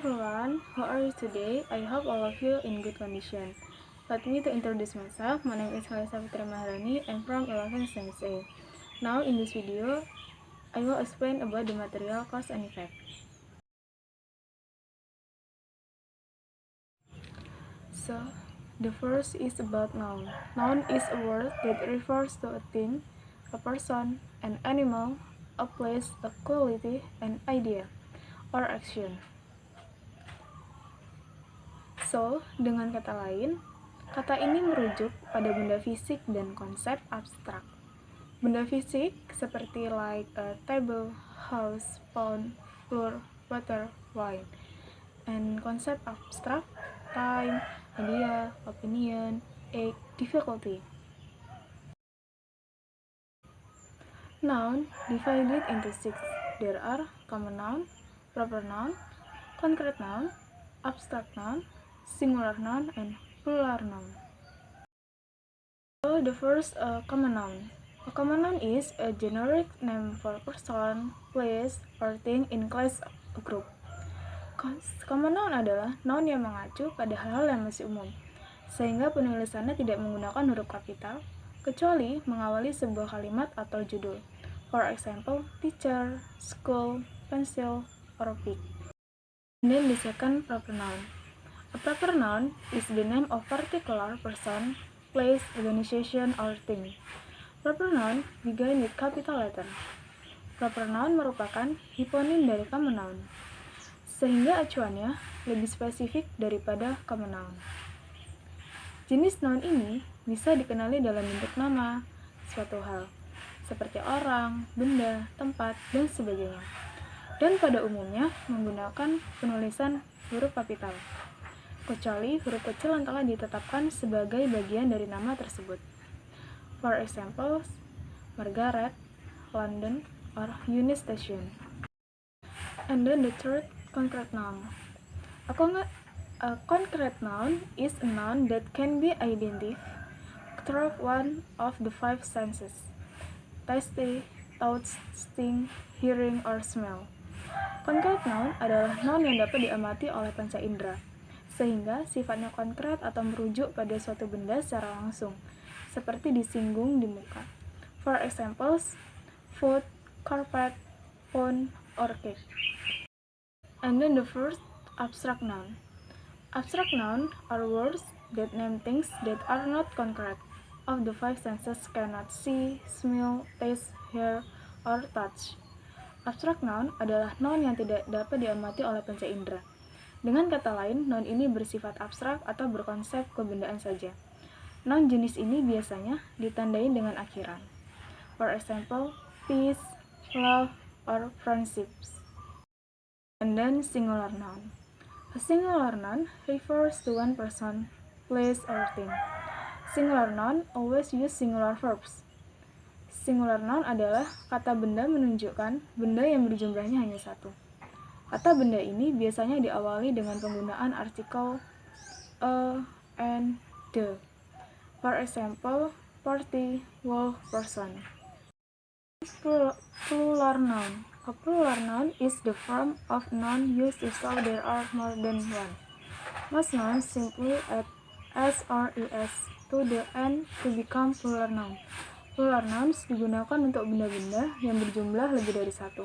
everyone, how are you today? I hope all of you in good condition. Let me to introduce myself. My name is Khalisa Fitri Maharani. I'm from 11th Sensei. Now in this video, I will explain about the material cause and effect. So, the first is about noun. Noun is a word that refers to a thing, a person, an animal, a place, a quality, an idea, or action. So, dengan kata lain, kata ini merujuk pada benda fisik dan konsep abstrak. Benda fisik seperti like a table, house, pond, floor, water, wine. And konsep abstrak, time, idea, opinion, egg, difficulty. Noun divided into 6. There are common noun, proper noun, concrete noun, abstract noun, singular noun, and plural noun. So the first, common noun. A common noun is a generic name for person, place, or thing in class or group. Common noun adalah noun yang mengacu pada hal-hal yang masih umum, sehingga penulisannya tidak menggunakan huruf kapital, kecuali mengawali sebuah kalimat atau judul. For example, teacher, school, pencil, or pig. And then the second, proper noun. A proper noun is the name of particular person, place, organization, or thing. Proper noun begin with capital letter. Proper noun merupakan hiponim dari common noun, sehingga acuannya lebih spesifik daripada common noun. Jenis noun ini bisa dikenali dalam bentuk nama, suatu hal, seperti orang, benda, tempat, dan sebagainya. Dan pada umumnya menggunakan penulisan huruf kapital, kecuali huruf kecil yang telah ditetapkan sebagai bagian dari nama tersebut. For example, Margaret, London, or Union Station. And then the third, concrete noun. A concrete noun is a noun that can be identified through one of the 5 senses: taste, touch, sting, hearing, or smell. Concrete noun adalah noun yang dapat diamati oleh panca indera, sehingga sifatnya konkret atau merujuk pada suatu benda secara langsung, seperti disinggung di muka. For examples, food, carpet, phone, or cake. And then the first, abstract noun. Abstract noun are words that name things that are not concrete, of the 5 senses cannot see, smell, taste, hear, or touch. Abstract noun adalah noun yang tidak dapat diamati oleh panca indera. Dengan kata lain, noun ini bersifat abstrak atau berkonsep kebendaan saja. Noun jenis ini biasanya ditandai dengan akhiran. For example, peace, love, or friendships. And then singular noun. A singular noun refers to one person, place, or thing. Singular noun always use singular verbs. Singular noun adalah kata benda menunjukkan benda yang berjumlahnya hanya satu. Kata benda ini biasanya diawali dengan penggunaan artikel a, and, the. For example, party, wolf, person. Plural noun. A plural noun is the form of noun used to show there are more than one. Most nouns simply add s or es to the end to become plural noun. Plural nouns digunakan untuk benda-benda yang berjumlah lebih dari satu.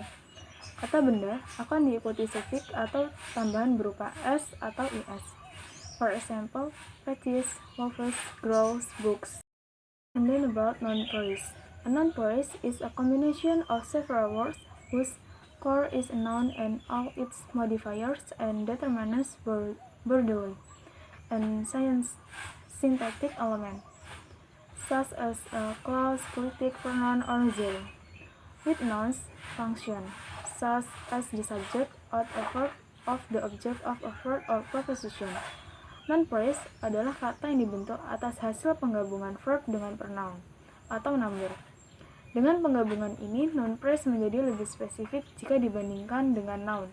Kata benda akan diikuti suffix atau tambahan berupa s atau es. For example, patches, wolves, grows, books. And then about noun phrase. A noun phrase is a combination of several words whose core is a noun and all its modifiers and determinants bodily and syntactic element, such as a clause, politic, pronoun, or zero. With nouns, function, such as the subject or a verb of the object of a verb or proposition. Noun phrase adalah kata yang dibentuk atas hasil penggabungan verb dengan pronoun atau number. Dengan penggabungan ini, noun phrase menjadi lebih spesifik jika dibandingkan dengan noun.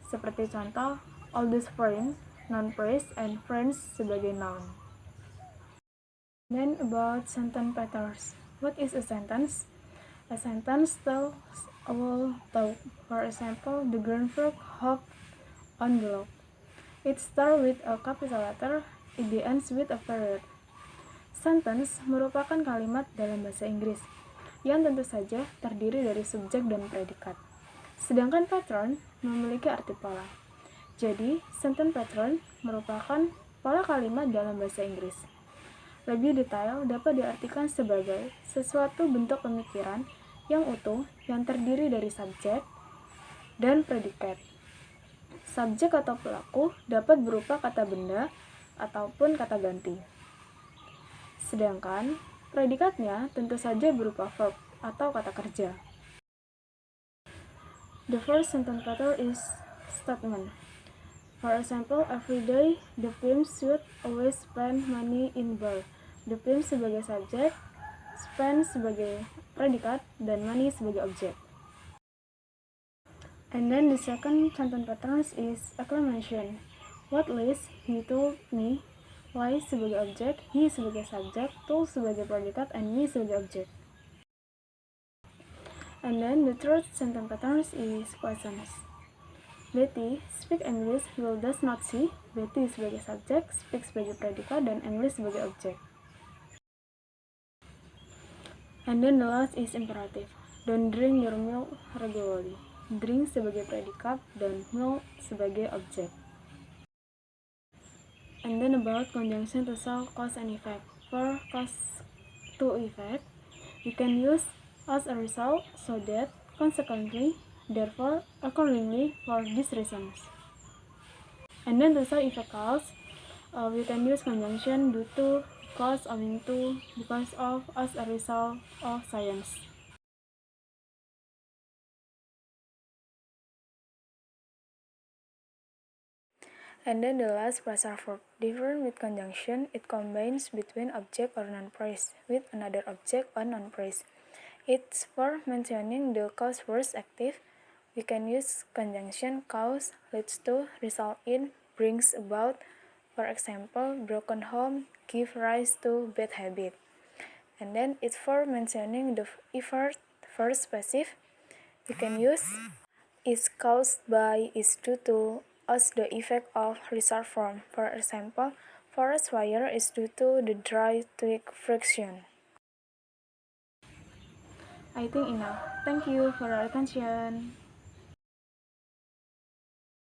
Seperti contoh, oldest friend, noun phrase, and friends sebagai noun. Then about sentence patterns. What is a sentence? A sentence tells a whole thought. For example, the grandfather hopped on below. It starts with a capital letter, it ends with a period. Sentence merupakan kalimat dalam bahasa Inggris yang tentu saja terdiri dari subjek dan predikat. Sedangkan pattern memiliki arti pola. Jadi, sentence pattern merupakan pola kalimat dalam bahasa Inggris. Lebih detail dapat diartikan sebagai sesuatu bentuk pemikiran yang utuh yang terdiri dari subjek dan predikat. Subjek atau pelaku dapat berupa kata benda ataupun kata ganti. Sedangkan predikatnya tentu saja berupa verb atau kata kerja. The first sentence pattern is statement. For example, every day the film should always spend money in bar. The film sebagai subjek, spend sebagai predikat, dan money sebagai objek. And then the second sentence pattern is exclamation. What least he told me. Why sebagai objek, he sebagai subjek, told sebagai predikat, and me sebagai objek. And then the third sentence pattern is questions. Betty speak English, Will does not see. Betty sebagai subjek, speak sebagai predikat, dan English sebagai objek. And then the last is imperative. Don't drink your milk regularly. Drink sebagai predikat dan milk sebagai objek. And then about conjunction to show cause and effect. For cause to effect, we can use as a result, so that, consequently, therefore, accordingly, for these reasons. And then to show effect cause, we can use conjunction due to, because, owing to, because of, as a result of science. And then the last phrasal verb. Different with conjunction, it combines between object or noun phrase with another object or noun phrase. It's for mentioning the cause first active. We can use conjunction cause, leads to, result in, brings about. For example, broken home, give rise to bad habit. And then it's for mentioning the effort first passive. We can use is caused by, is due to, as the effect of result from. For example, forest fire is due to the dry twig friction. I think enough. Thank you for your attention.